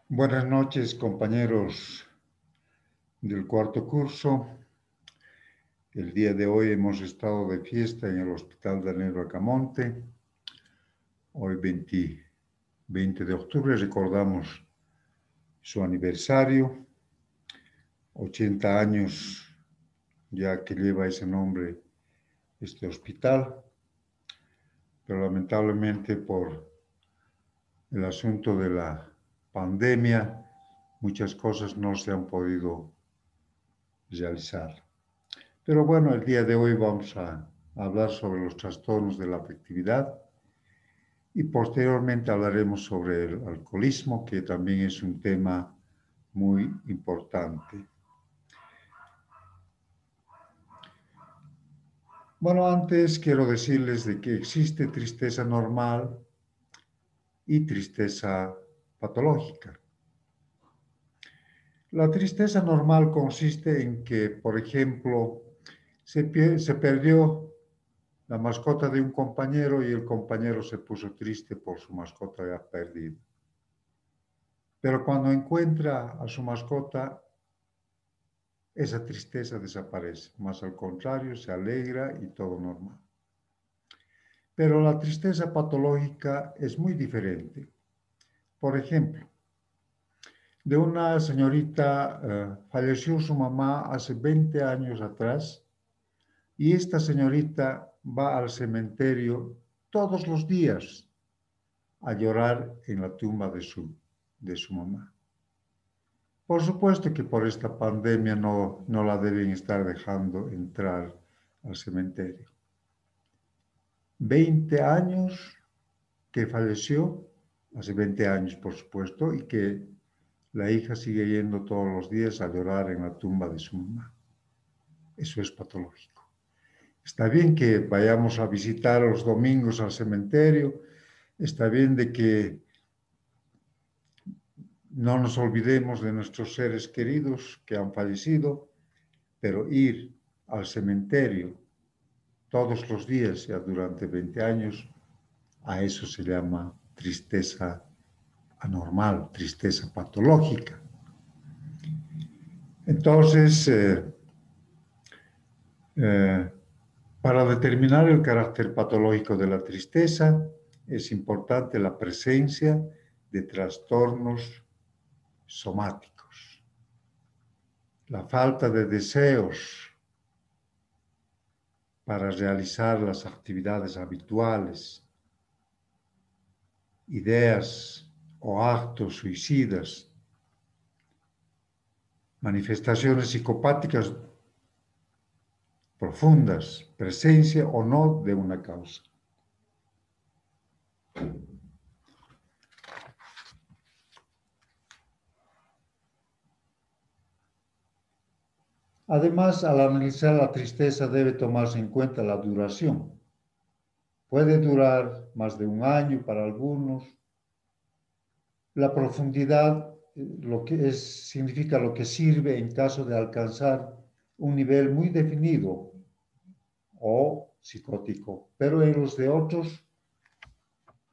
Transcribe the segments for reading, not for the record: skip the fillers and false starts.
Buenas noches, compañeros del cuarto curso. El día de hoy hemos estado de fiesta en el Hospital Daniel Bracamonte. Hoy 20 de octubre recordamos su aniversario, 80 años ya que lleva ese nombre este hospital, pero lamentablemente por el asunto de la pandemia muchas cosas no se han podido realizar. Pero bueno, el día de hoy vamos a hablar sobre los trastornos de la afectividad y posteriormente hablaremos sobre el alcoholismo, que también es un tema muy importante. Bueno, antes quiero decirles de que existe tristeza normal y tristeza patológica. La tristeza normal consiste en que, por ejemplo, se perdió la mascota de un compañero y el compañero se puso triste por su mascota ya perdida. Pero cuando encuentra a su mascota, esa tristeza desaparece. Más al contrario, se alegra y todo normal. Pero la tristeza patológica es muy diferente. Por ejemplo, de una señorita, falleció su mamá hace 20 años atrás y esta señorita va al cementerio todos los días a llorar en la tumba de su mamá. Por supuesto que por esta pandemia no la deben estar dejando entrar al cementerio. 20 años que falleció, hace 20 años por supuesto, y que la hija sigue yendo todos los días a llorar en la tumba de su mamá. Eso es patológico. Está bien que vayamos a visitar los domingos al cementerio, está bien de que no nos olvidemos de nuestros seres queridos que han fallecido, pero ir al cementerio todos los días, ya durante 20 años, a eso se llama tristeza anormal, tristeza patológica. Entonces, para determinar el carácter patológico de la tristeza, es importante la presencia de trastornos somáticos, la falta de deseos para realizar las actividades habituales, ideas o actos suicidas, manifestaciones psicopáticas profundas, presencia o no de una causa. Además, al analizar la tristeza debe tomarse en cuenta la duración. Puede durar más de un año para algunos. La profundidad significa lo que sirve en caso de alcanzar un nivel muy definido o psicótico, pero en los de otros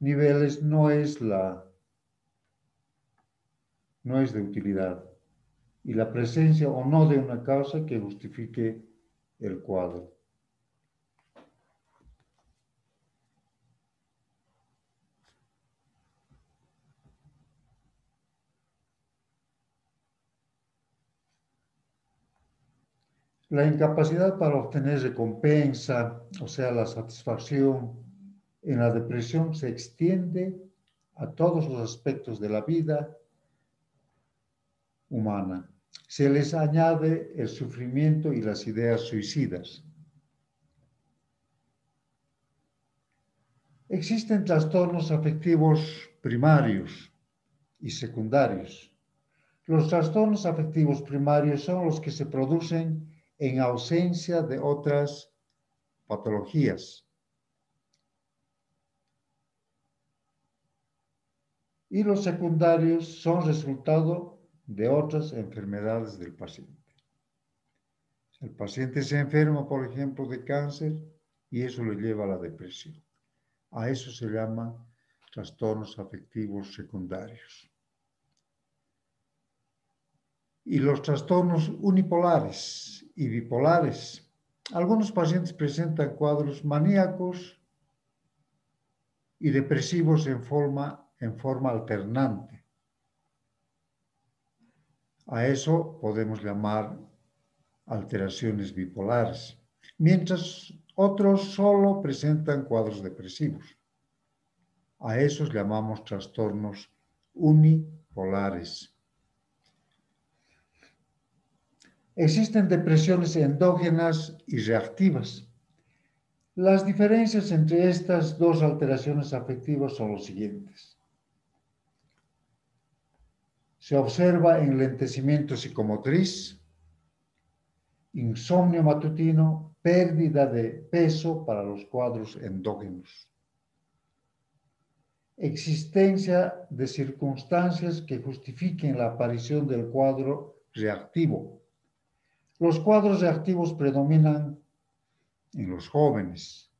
niveles no es de utilidad. Y la presencia o no de una causa que justifique el cuadro. La incapacidad para obtener recompensa, o sea, la satisfacción en la depresión se extiende a todos los aspectos de la vida humana. Se les añade el sufrimiento y las ideas suicidas. Existen trastornos afectivos primarios y secundarios. Los trastornos afectivos primarios son los que se producen en ausencia de otras patologías. Y los secundarios son resultado de otras enfermedades del paciente. El paciente se enferma, por ejemplo, de cáncer y eso le lleva a la depresión. A eso se llama trastornos afectivos secundarios. y los trastornos unipolares y bipolares. Algunos pacientes presentan cuadros maníacos y depresivos en forma alternante. A eso podemos llamar alteraciones bipolares, mientras otros solo presentan cuadros depresivos. A esos llamamos trastornos unipolares. Existen depresiones endógenas y reactivas. Las diferencias entre estas dos alteraciones afectivas son los siguientes. Se observa enlentecimiento psicomotriz, insomnio matutino, pérdida de peso para los cuadros endógenos. Existencia de circunstancias que justifiquen la aparición del cuadro reactivo. Los cuadros reactivos predominan en los jóvenes.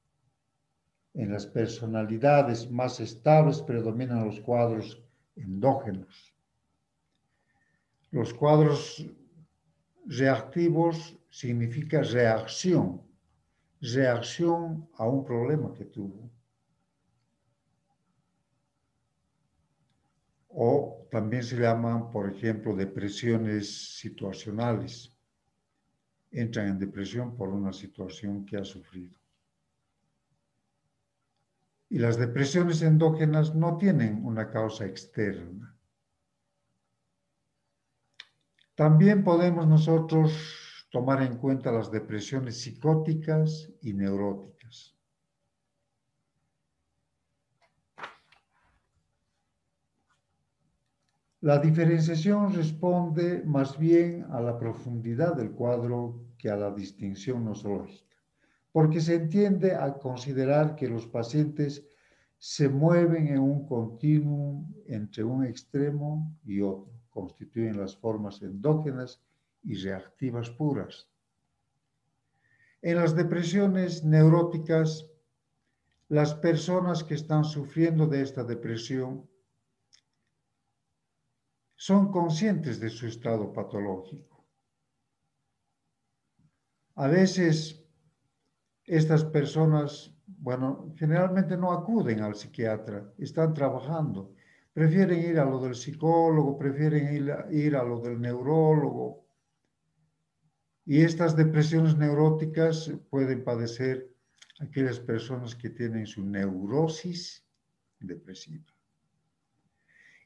En las personalidades más estables predominan los cuadros endógenos. Los cuadros reactivos significa reacción a un problema que tuvo. O también se llaman, por ejemplo, depresiones situacionales. Entran en depresión por una situación que ha sufrido. Y las depresiones endógenas no tienen una causa externa. También podemos nosotros tomar en cuenta las depresiones psicóticas y neuróticas. La diferenciación responde más bien a la profundidad del cuadro que a la distinción nosológica, porque se entiende a considerar que los pacientes se mueven en un continuum entre un extremo y otro, constituyen las formas endógenas y reactivas puras. En las depresiones neuróticas, las personas que están sufriendo de esta depresión son conscientes de su estado patológico. A veces estas personas, generalmente no acuden al psiquiatra, están trabajando, prefieren ir a lo del psicólogo, prefieren ir a lo del neurólogo. Y estas depresiones neuróticas pueden padecer aquellas personas que tienen su neurosis depresiva.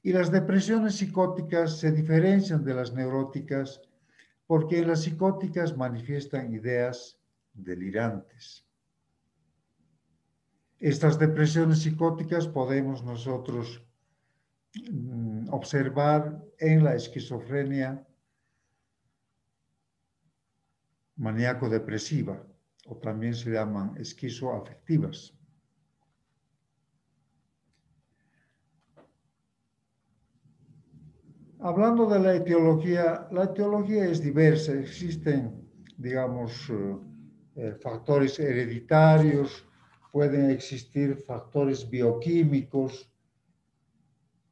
Y las depresiones psicóticas se diferencian de las neuróticas porque en las psicóticas manifiestan ideas delirantes. Estas depresiones psicóticas podemos nosotros observar en la esquizofrenia maníaco-depresiva, o también se llaman esquizoafectivas. Hablando de la etiología es diversa. Existen, digamos, factores hereditarios, pueden existir factores bioquímicos,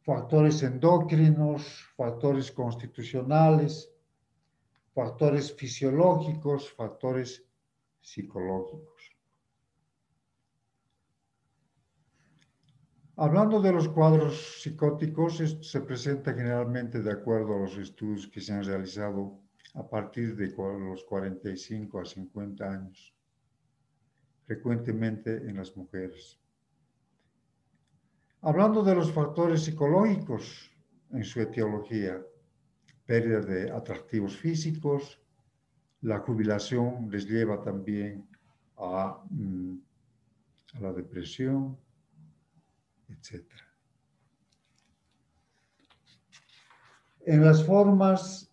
factores endocrinos, factores constitucionales, factores fisiológicos, factores psicológicos. Hablando de los cuadros psicóticos, esto se presenta generalmente de acuerdo a los estudios que se han realizado a partir de los 45 a 50 años, frecuentemente en las mujeres. Hablando de los factores psicológicos en su etiología, pérdida de atractivos físicos, la jubilación les lleva también a la depresión, etc. En las formas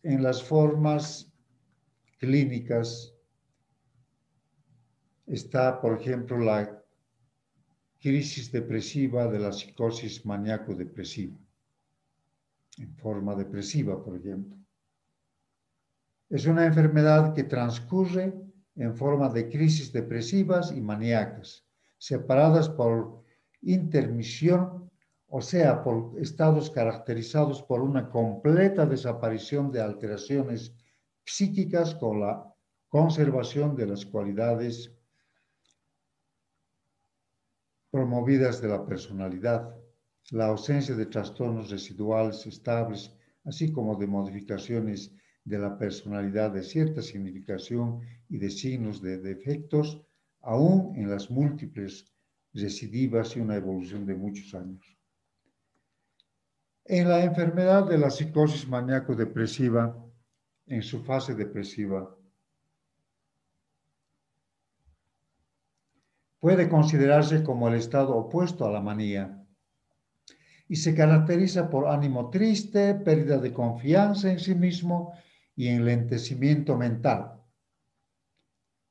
clínicas está, por ejemplo, la crisis depresiva de la psicosis maníaco-depresiva, en forma depresiva, por ejemplo. Es una enfermedad que transcurre en forma de crisis depresivas y maníacas, separadas por intermisión o sea, por estados caracterizados por una completa desaparición de alteraciones psíquicas con la conservación de las cualidades promovidas de la personalidad, la ausencia de trastornos residuales estables, así como de modificaciones de la personalidad de cierta significación y de signos de defectos, aún en las múltiples recidivas y una evolución de muchos años. En la enfermedad de la psicosis maníaco-depresiva, en su fase depresiva, puede considerarse como el estado opuesto a la manía y se caracteriza por ánimo triste, pérdida de confianza en sí mismo y enlentecimiento mental.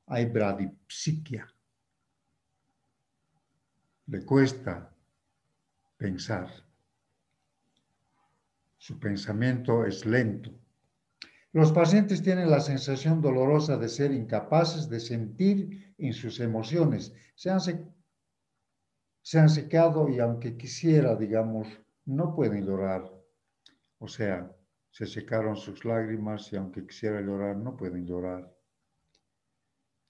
Hay bradipsiquia. Le cuesta pensar. Su pensamiento es lento. Los pacientes tienen la sensación dolorosa de ser incapaces de sentir en sus emociones. Se han secado y aunque quisiera, digamos, no pueden llorar. O sea, se secaron sus lágrimas y aunque quisiera llorar, no pueden llorar.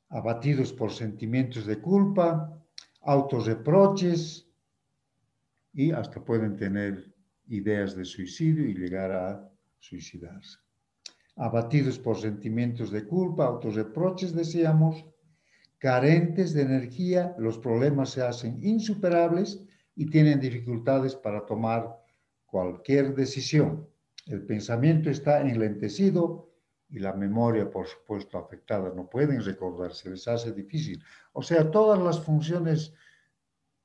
Abatidos por sentimientos de culpa, autorreproches y hasta pueden tener ideas de suicidio y llegar a suicidarse. Abatidos por sentimientos de culpa, autorreproches, decíamos, carentes de energía, los problemas se hacen insuperables y tienen dificultades para tomar cualquier decisión. El pensamiento está enlentecido y la memoria, por supuesto, afectada. No pueden recordar, se les hace difícil. O sea, todas las funciones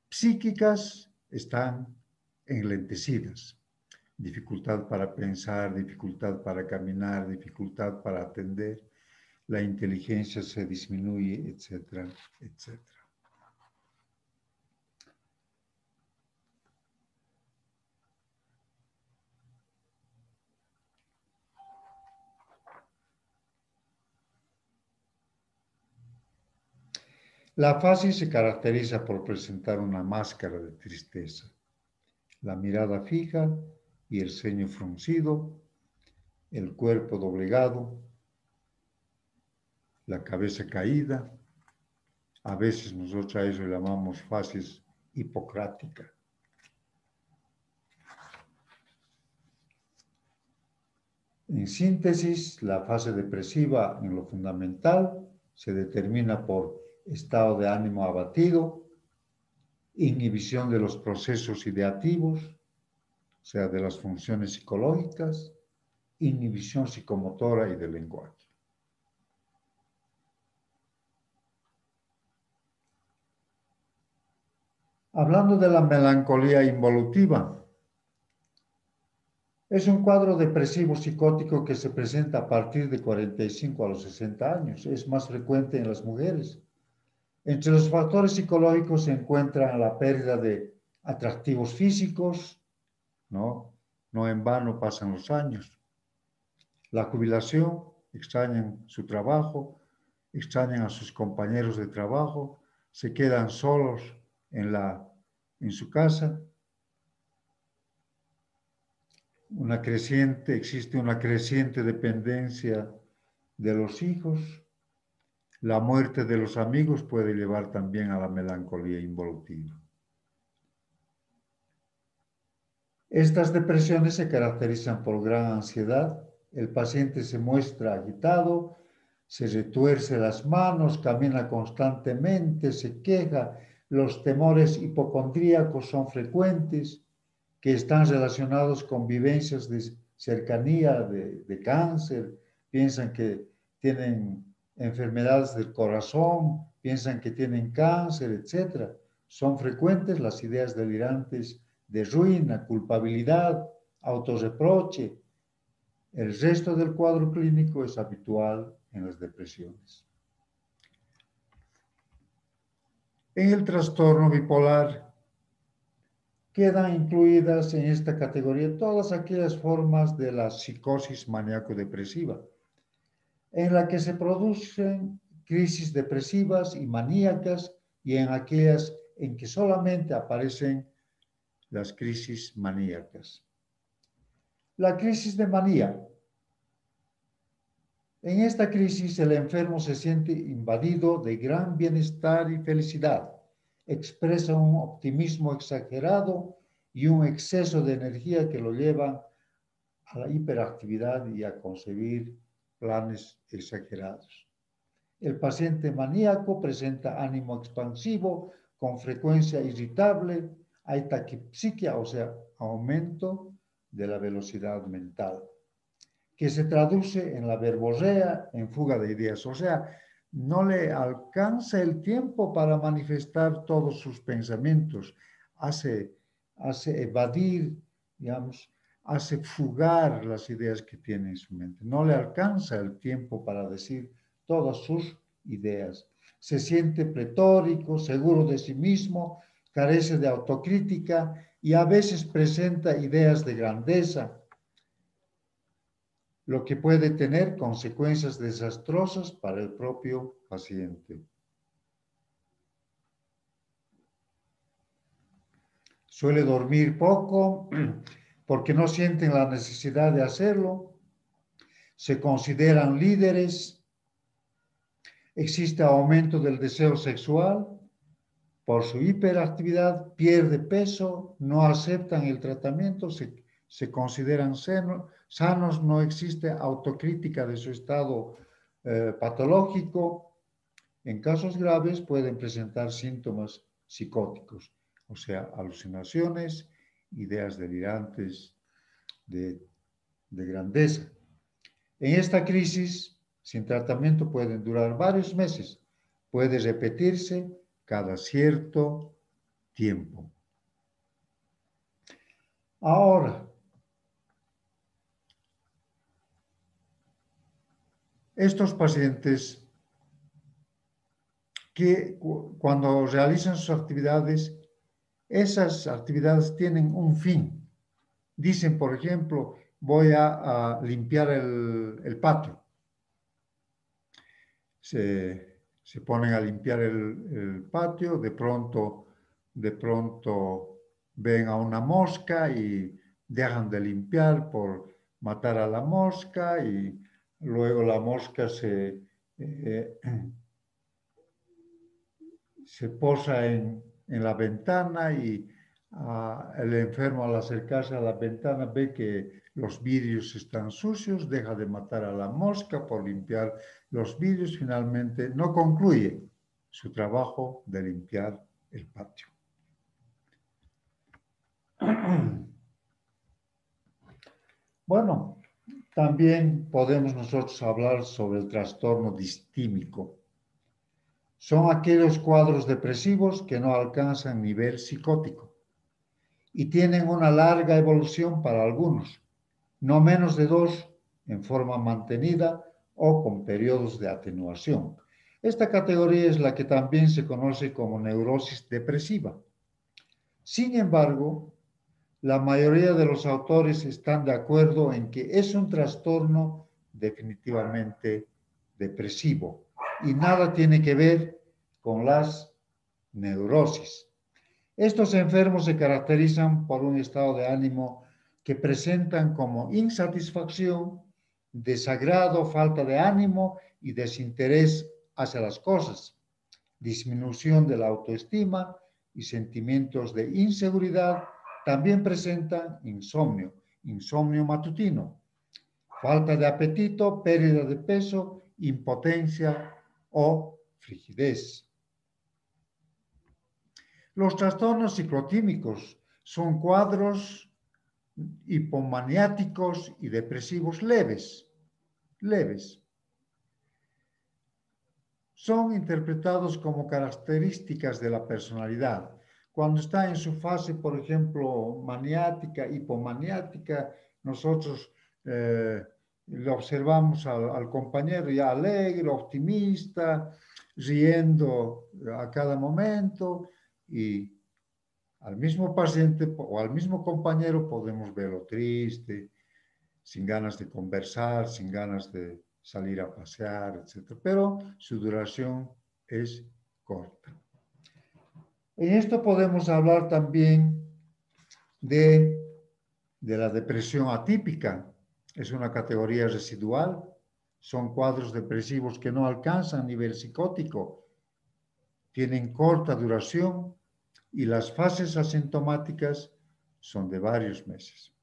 psíquicas están enlentecidas. Dificultad para pensar, dificultad para caminar, dificultad para atender. La inteligencia se disminuye, etcétera, etcétera. La fase se caracteriza por presentar una máscara de tristeza, la mirada fija y el ceño fruncido, el cuerpo doblegado, la cabeza caída. A veces nosotros a eso llamamos fases hipocrática. En síntesis, la fase depresiva en lo fundamental se determina por estado de ánimo abatido, inhibición de los procesos ideativos, o sea, de las funciones psicológicas, inhibición psicomotora y del lenguaje. Hablando de la melancolía involutiva, es un cuadro depresivo psicótico que se presenta a partir de 45 a los 60 años. Es más frecuente en las mujeres. Entre los factores psicológicos se encuentran la pérdida de atractivos físicos, ¿no? No en vano pasan los años. La jubilación, extrañan su trabajo, extrañan a sus compañeros de trabajo, se quedan solos en su casa. Existe una creciente dependencia de los hijos. La muerte de los amigos puede llevar también a la melancolía involutiva. Estas depresiones se caracterizan por gran ansiedad. El paciente se muestra agitado, se retuerce las manos, camina constantemente, se queja. Los temores hipocondríacos son frecuentes, que están relacionados con vivencias de cercanía, de cáncer. Piensan que tienen enfermedades del corazón, piensan que tienen cáncer, etc. Son frecuentes las ideas delirantes de ruina, culpabilidad, autorreproche. El resto del cuadro clínico es habitual en las depresiones. En el trastorno bipolar quedan incluidas en esta categoría todas aquellas formas de la psicosis maníaco-depresiva, en la que se producen crisis depresivas y maníacas y en aquellas en que solamente aparecen las crisis maníacas. La crisis de manía. En esta crisis el enfermo se siente invadido de gran bienestar y felicidad. Expresa un optimismo exagerado y un exceso de energía que lo llevan a la hiperactividad y a concebir planes exagerados. El paciente maníaco presenta ánimo expansivo, con frecuencia irritable, hay taquipsiquia, o sea, aumento de la velocidad mental, que se traduce en la verborrea, en fuga de ideas, o sea, no le alcanza el tiempo para manifestar todos sus pensamientos, hace evadir, digamos, hace fugar las ideas que tiene en su mente, no le alcanza el tiempo para decir todas sus ideas. Se siente pletórico, seguro de sí mismo, carece de autocrítica y a veces presenta ideas de grandeza, lo que puede tener consecuencias desastrosas para el propio paciente. Suele dormir poco porque no sienten la necesidad de hacerlo. Se consideran líderes. Existe aumento del deseo sexual. Por su hiperactividad pierde peso, no aceptan el tratamiento, se consideran sanos, no existe autocrítica de su estado patológico. En casos graves pueden presentar síntomas psicóticos, o sea, alucinaciones, ideas delirantes de grandeza. En esta crisis, sin tratamiento, pueden durar varios meses. Puede repetirse cada cierto tiempo. Ahora, estos pacientes que cuando realizan sus actividades, esas actividades tienen un fin. Dicen, por ejemplo, voy a limpiar el patio. Se ponen a limpiar el patio, de pronto ven a una mosca y dejan de limpiar por matar a la mosca y luego la mosca se posa en la ventana y el enfermo al acercarse a la ventana ve que los vidrios están sucios, deja de matar a la mosca por limpiar los vidrios, finalmente no concluye su trabajo de limpiar el patio. Bueno, también podemos nosotros hablar sobre el trastorno distímico. Son aquellos cuadros depresivos que no alcanzan nivel psicótico y tienen una larga evolución para algunos, no menos de 2 en forma mantenida o con periodos de atenuación. Esta categoría es la que también se conoce como neurosis depresiva. Sin embargo, la mayoría de los autores están de acuerdo en que es un trastorno definitivamente depresivo y nada tiene que ver con las neurosis. Estos enfermos se caracterizan por un estado de ánimo que presentan como insatisfacción, desagrado, falta de ánimo y desinterés hacia las cosas, disminución de la autoestima y sentimientos de inseguridad. También presentan insomnio, insomnio matutino, falta de apetito, pérdida de peso, impotencia o frigidez. Los trastornos ciclotímicos son cuadros hipomaniáticos y depresivos leves. Son interpretados como características de la personalidad. Cuando está en su fase, por ejemplo, maniática, hipomaniática, nosotros le observamos al compañero ya alegre, optimista, riendo a cada momento, y al mismo paciente o al mismo compañero podemos verlo triste, sin ganas de conversar, sin ganas de salir a pasear, etc. Pero su duración es corta. En esto podemos hablar también de la depresión atípica. Es una categoría residual. Son cuadros depresivos que no alcanzan nivel psicótico, tienen corta duración y las fases asintomáticas son de varios meses.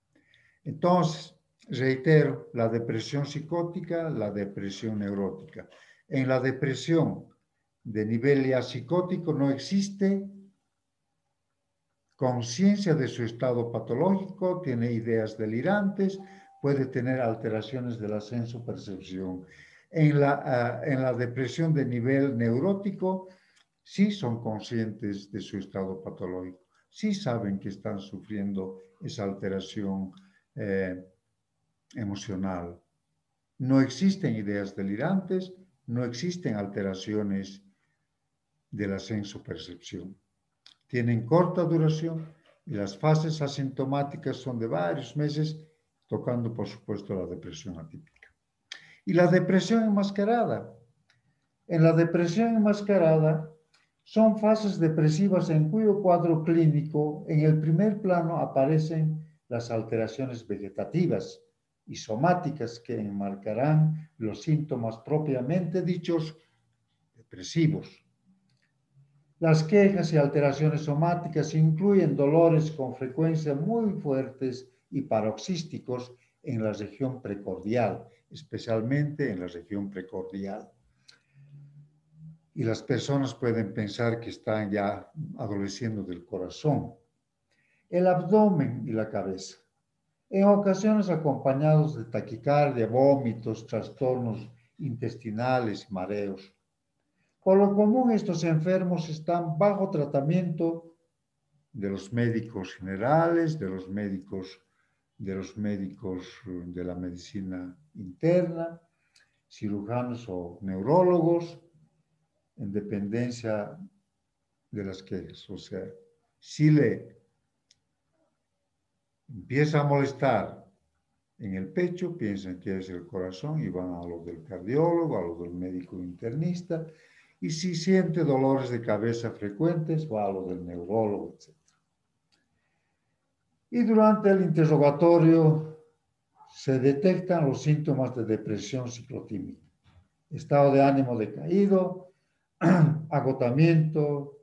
Entonces, reitero, la depresión psicótica, la depresión neurótica. En la depresión de nivel ya psicótico no existe conciencia de su estado patológico, tiene ideas delirantes, puede tener alteraciones de la sensopercepción. En la depresión de nivel neurótico, sí son conscientes de su estado patológico, sí saben que están sufriendo esa alteración emocional. No existen ideas delirantes, no existen alteraciones de la sensopercepción. Tienen corta duración y las fases asintomáticas son de varios meses, tocando, por supuesto, la depresión atípica. Y la depresión enmascarada. En la depresión enmascarada son fases depresivas en cuyo cuadro clínico en el primer plano aparecen las alteraciones vegetativas y somáticas que enmarcarán los síntomas propiamente dichos depresivos. Las quejas y alteraciones somáticas incluyen dolores con frecuencia muy fuertes y paroxísticos en la región precordial, especialmente en la región precordial. Y las personas pueden pensar que están ya adoleciendo del corazón. El abdomen y la cabeza, en ocasiones acompañados de taquicardia, vómitos, trastornos intestinales y mareos. Por lo común, estos enfermos están bajo tratamiento de los médicos generales, de los médicos de la medicina interna, cirujanos o neurólogos, en dependencia de las quejas. O sea, si le empieza a molestar en el pecho, piensan que es el corazón y van a lo del cardiólogo, a lo del médico internista. Y si siente dolores de cabeza frecuentes, va a lo del neurólogo, etc. Y durante el interrogatorio se detectan los síntomas de depresión ciclotímica. Estado de ánimo decaído, agotamiento,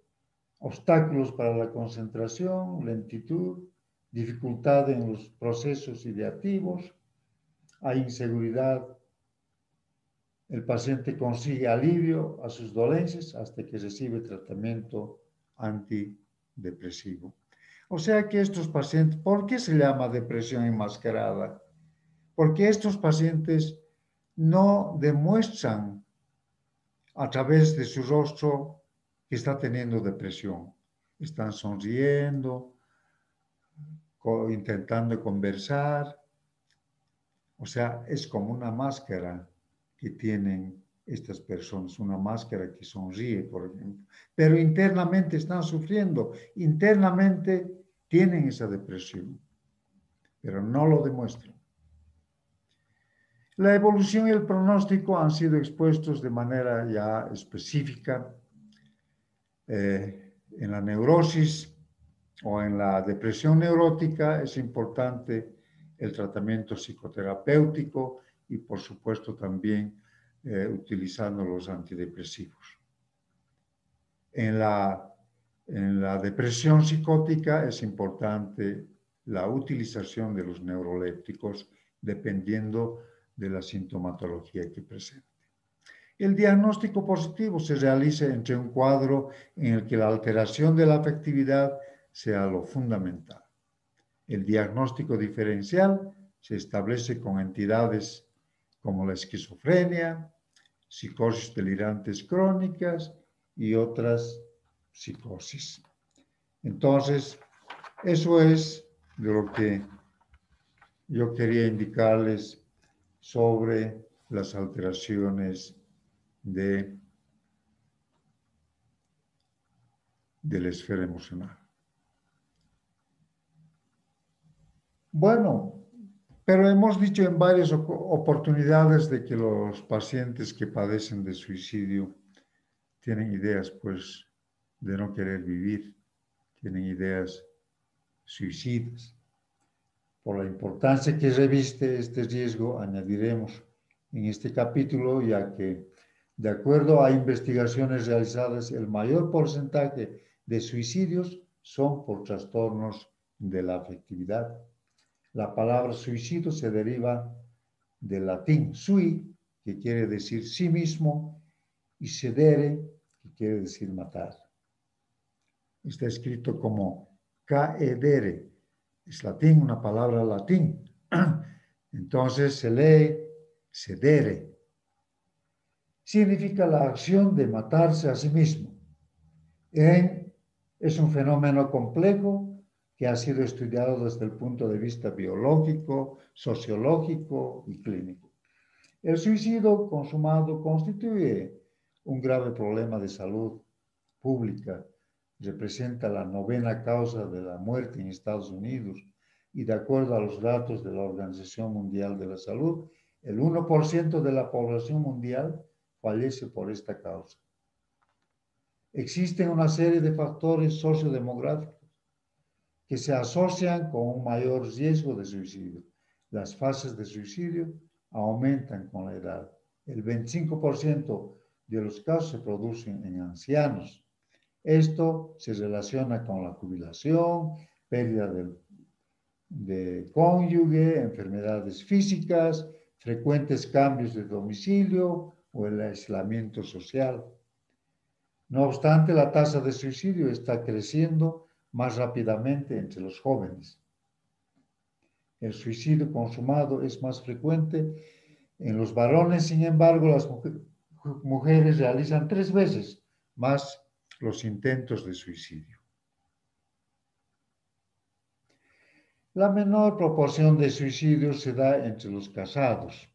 obstáculos para la concentración, lentitud, dificultad en los procesos ideativos, hay inseguridad. El paciente consigue alivio a sus dolencias hasta que recibe tratamiento antidepresivo. O sea que estos pacientes, ¿por qué se llama depresión enmascarada? Porque estos pacientes no demuestran a través de su rostro que está teniendo depresión. Están sonriendo, intentando conversar. O sea, es como una máscara que tienen estas personas, una máscara que sonríe, por ejemplo. Pero internamente están sufriendo, internamente tienen esa depresión, pero no lo demuestran. La evolución y el pronóstico han sido expuestos de manera ya específica en la neurosis o en la depresión neurótica. Es importante el tratamiento psicoterapéutico y, por supuesto, también utilizando los antidepresivos. En la depresión psicótica es importante la utilización de los neurolépticos dependiendo de la sintomatología que presente. El diagnóstico positivo se realiza entre un cuadro en el que la alteración de la afectividad sea lo fundamental. El diagnóstico diferencial se establece con entidades como la esquizofrenia, psicosis delirantes crónicas y otras psicosis. Entonces, eso es de lo que yo quería indicarles sobre las alteraciones de la esfera emocional. Bueno, pero hemos dicho en varias oportunidades de que los pacientes que padecen de suicidio tienen ideas, pues, de no querer vivir, tienen ideas suicidas. Por la importancia que reviste este riesgo, añadiremos en este capítulo, ya que, de acuerdo a investigaciones realizadas, el mayor porcentaje de suicidios son por trastornos de la afectividad. La palabra suicidio se deriva del latín sui, que quiere decir sí mismo, y sedere, que quiere decir matar. Está escrito como caedere, es latín, una palabra latín. Entonces se lee sedere. Significa la acción de matarse a sí mismo. Es un fenómeno complejo que ha sido estudiado desde el punto de vista biológico, sociológico y clínico. El suicidio consumado constituye un grave problema de salud pública. Representa la 9ª causa de la muerte en Estados Unidos y, de acuerdo a los datos de la Organización Mundial de la Salud, el 1% de la población mundial fallece por esta causa. Existen una serie de factores sociodemográficos que se asocian con un mayor riesgo de suicidio. Las fases de suicidio aumentan con la edad. El 25% de los casos se producen en ancianos. Esto se relaciona con la jubilación, pérdida de cónyuge, enfermedades físicas, frecuentes cambios de domicilio o el aislamiento social. No obstante, la tasa de suicidio está creciendo más rápidamente entre los jóvenes. El suicidio consumado es más frecuente en los varones, sin embargo, las mujeres realizan 3 veces más los intentos de suicidio. La menor proporción de suicidios se da entre los casados.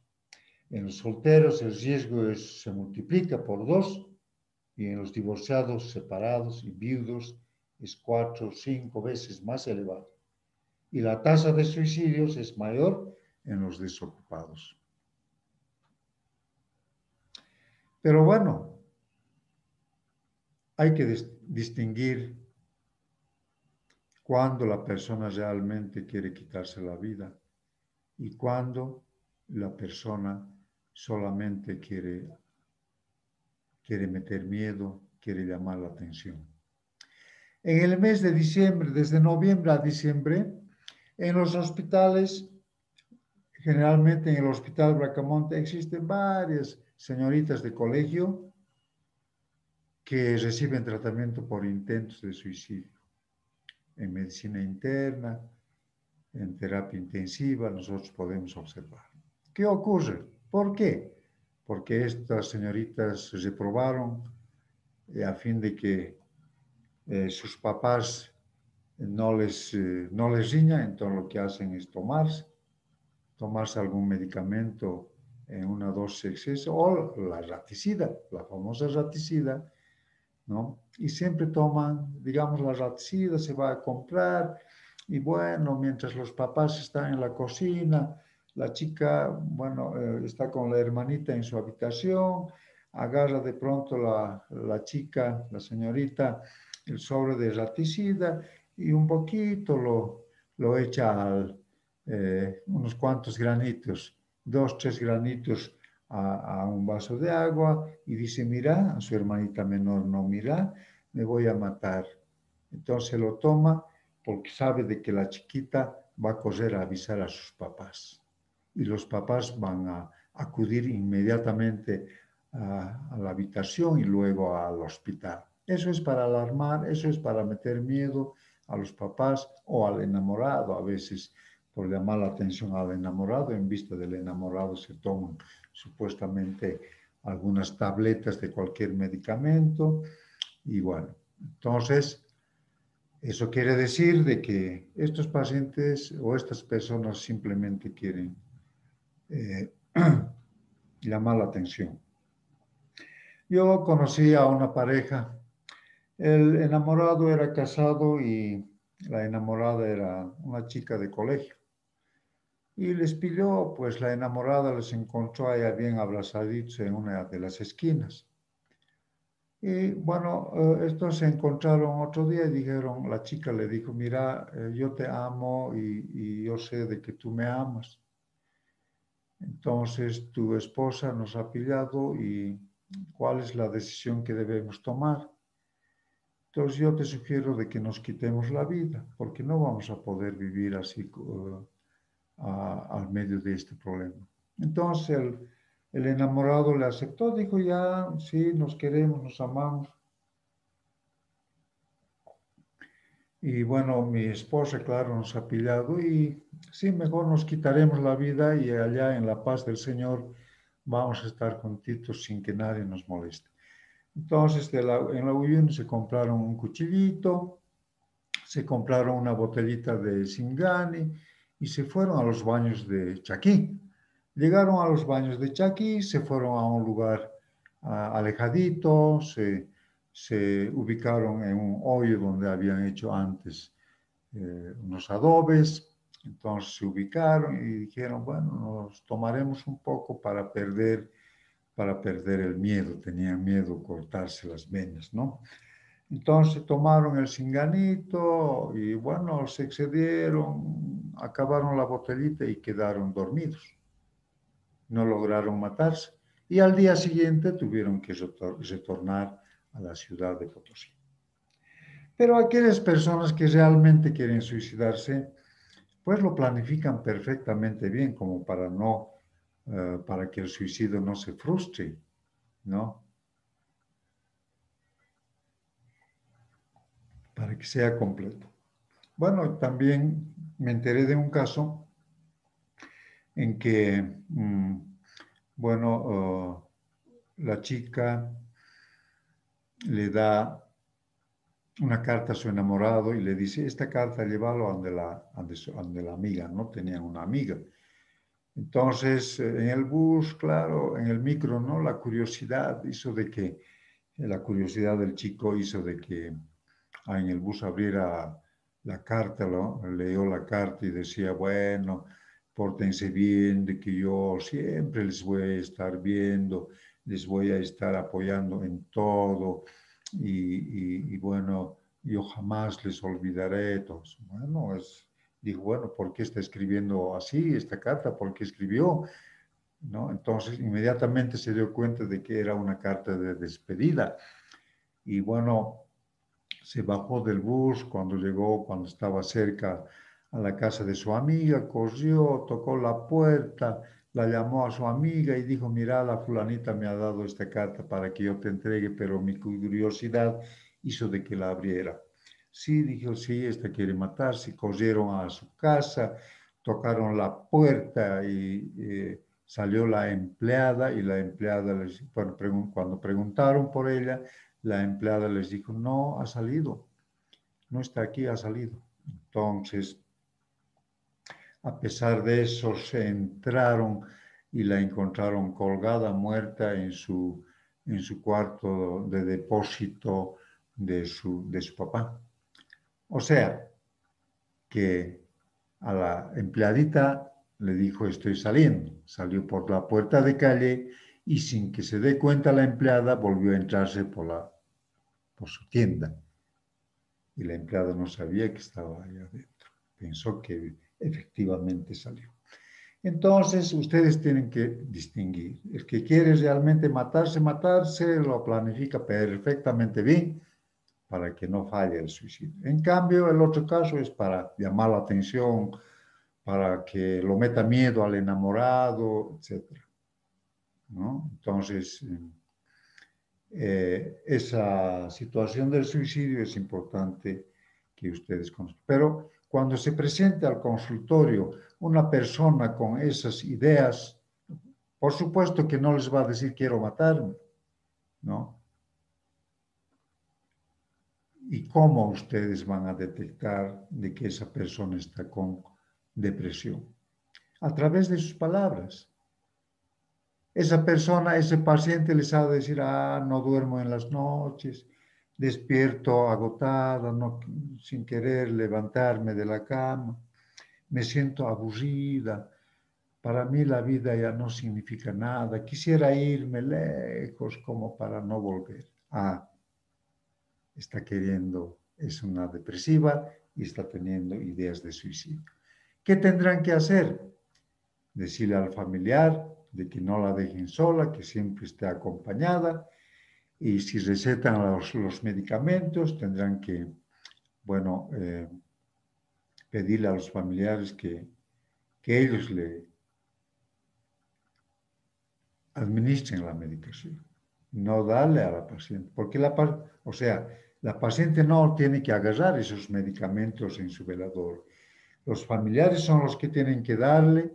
En los solteros el riesgo se multiplica por 2 y en los divorciados, separados y viudos es 4 o 5 veces más elevado. Y la tasa de suicidios es mayor en los desocupados. Pero bueno, hay que distinguir cuando la persona realmente quiere quitarse la vida y cuando la persona solamente quiere meter miedo, quiere llamar la atención. En el mes de diciembre, desde noviembre a diciembre, en los hospitales, generalmente en el Hospital Bracamonte, existen varias señoritas de colegio que reciben tratamiento por intentos de suicidio. En medicina interna, en terapia intensiva, nosotros podemos observar. ¿Qué ocurre? ¿Por qué? Porque estas señoritas se reprobaron a fin de que sus papás no les riñan, entonces lo que hacen es tomarse algún medicamento en una dosis excesiva, o la raticida, la famosa raticida, ¿no? Y siempre toman, digamos, la raticida, se va a comprar, y bueno, mientras los papás están en la cocina, la chica, bueno, está con la hermanita en su habitación, agarra de pronto la chica, la señorita, el sobre de raticida y un poquito lo echa unos cuantos granitos, 2, 3 granitos a un vaso de agua y dice, mira, a su hermanita menor, no, mira, me voy a matar. Entonces lo toma porque sabe de que la chiquita va a correr a avisar a sus papás. Y los papás van a acudir inmediatamente a la habitación y luego al hospital. Eso es para alarmar, eso es para meter miedo a los papás o al enamorado. A veces, por llamar la atención al enamorado, en vista del enamorado se toman supuestamente algunas tabletas de cualquier medicamento. Y bueno, entonces, eso quiere decir de que estos pacientes o estas personas simplemente quieren llamar la atención. Yo conocí a una pareja, el enamorado era casado y la enamorada era una chica de colegio. Y les pidió, pues la enamorada les encontró allá bien abrazaditos en una de las esquinas. Y bueno, estos se encontraron otro día y dijeron, la chica le dijo, mira, yo te amo y yo sé de que tú me amas. Entonces tu esposa nos ha pillado y ¿cuál es la decisión que debemos tomar? Entonces yo te sugiero de que nos quitemos la vida, porque no vamos a poder vivir así al medio de este problema. Entonces el enamorado le aceptó, dijo, ya, sí, nos queremos, nos amamos. Y bueno, mi esposa, claro, nos ha pillado y sí, mejor nos quitaremos la vida y allá en la paz del Señor vamos a estar juntitos sin que nadie nos moleste. Entonces, en la Uyuni se compraron un cuchillito, se compraron una botellita de Singani y se fueron a los baños de Chaquí. Llegaron a los baños de Chaquí, se fueron a un lugar alejadito, se ubicaron en un hoyo donde habían hecho antes unos adobes. Entonces se ubicaron y dijeron, bueno, nos tomaremos un poco para perder el miedo. Tenían miedo cortarse las venas, ¿no? Entonces tomaron el cinganito y bueno, se excedieron, acabaron la botellita y quedaron dormidos. No lograron matarse. Y al día siguiente tuvieron que retornar a la ciudad de Potosí. Pero aquellas personas que realmente quieren suicidarse, pues lo planifican perfectamente bien como para no, para que el suicidio no se frustre, ¿no? Para que sea completo. Bueno, también me enteré de un caso en que, bueno, la chica le da una carta a su enamorado y le dice, esta carta llévalo ande la amiga, ¿no? Tenían una amiga. Entonces, en el bus, claro, en el micro, ¿no? La curiosidad del chico hizo de que en el bus abriera la carta, ¿no? Leyó la carta y decía, bueno, pórtense bien, de que yo siempre les voy a estar viendo, les voy a estar apoyando en todo y bueno, yo jamás les olvidaré. Entonces, bueno, dijo, bueno, ¿por qué está escribiendo así esta carta? ¿Por qué escribió? ¿No? Entonces, inmediatamente se dio cuenta de que era una carta de despedida. Y bueno, se bajó del bus cuando estaba cerca a la casa de su amiga, corrió, tocó la puerta, la llamó a su amiga y dijo, mira, la fulanita me ha dado esta carta para que yo te entregue, pero mi curiosidad hizo de que la abriera. Sí, dijo, sí, esta quiere matarse. Corrieron a su casa, tocaron la puerta y salió la empleada y la empleada, bueno, cuando preguntaron por ella, la empleada les dijo, no ha salido, no está aquí, ha salido. Entonces, a pesar de eso, se entraron y la encontraron colgada, muerta en su cuarto de depósito de su papá. O sea, que a la empleadita le dijo, estoy saliendo. Salió por la puerta de calle y sin que se dé cuenta la empleada volvió a entrarse por su tienda. Y la empleada no sabía que estaba ahí adentro. Pensó que efectivamente salió. Entonces, ustedes tienen que distinguir. El que quiere realmente matarse, lo planifica perfectamente bien para que no falle el suicidio. En cambio, el otro caso es para llamar la atención, para que lo meta miedo al enamorado, etc. ¿No? Entonces, esa situación del suicidio es importante que ustedes conozcan. Pero cuando se presente al consultorio una persona con esas ideas, por supuesto que no les va a decir quiero matarme, ¿no? ¿Y cómo ustedes van a detectar de que esa persona está con depresión? A través de sus palabras. Esa persona, ese paciente les ha de decir, no duermo en las noches, despierto agotada, no, sin querer levantarme de la cama, me siento aburrida, para mí la vida ya no significa nada, quisiera irme lejos como para no volver. está queriendo, es una depresiva y está teniendo ideas de suicidio. ¿Qué tendrán que hacer? Decirle al familiar de que no la dejen sola, que siempre esté acompañada, y si recetan los medicamentos, tendrán que, bueno, pedirle a los familiares que ellos le administren la medicación, no darle a la paciente, porque o sea, la paciente no tiene que agarrar esos medicamentos en su velador. Los familiares son los que tienen que darle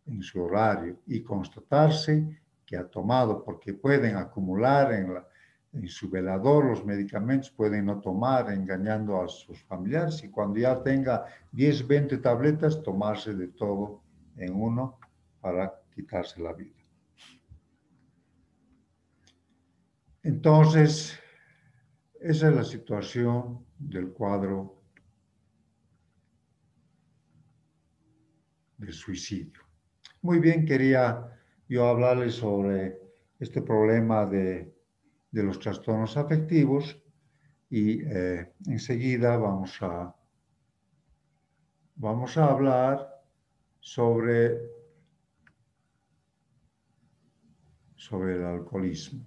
en su horario y constatarse que ha tomado, porque pueden acumular en su velador los medicamentos, pueden no tomar engañando a sus familiares y cuando ya tenga 10, 20 tabletas, tomarse de todo en uno para quitarse la vida. Entonces, esa es la situación del cuadro del suicidio. Muy bien, quería yo hablarles sobre este problema de los trastornos afectivos y enseguida vamos a hablar sobre el alcoholismo.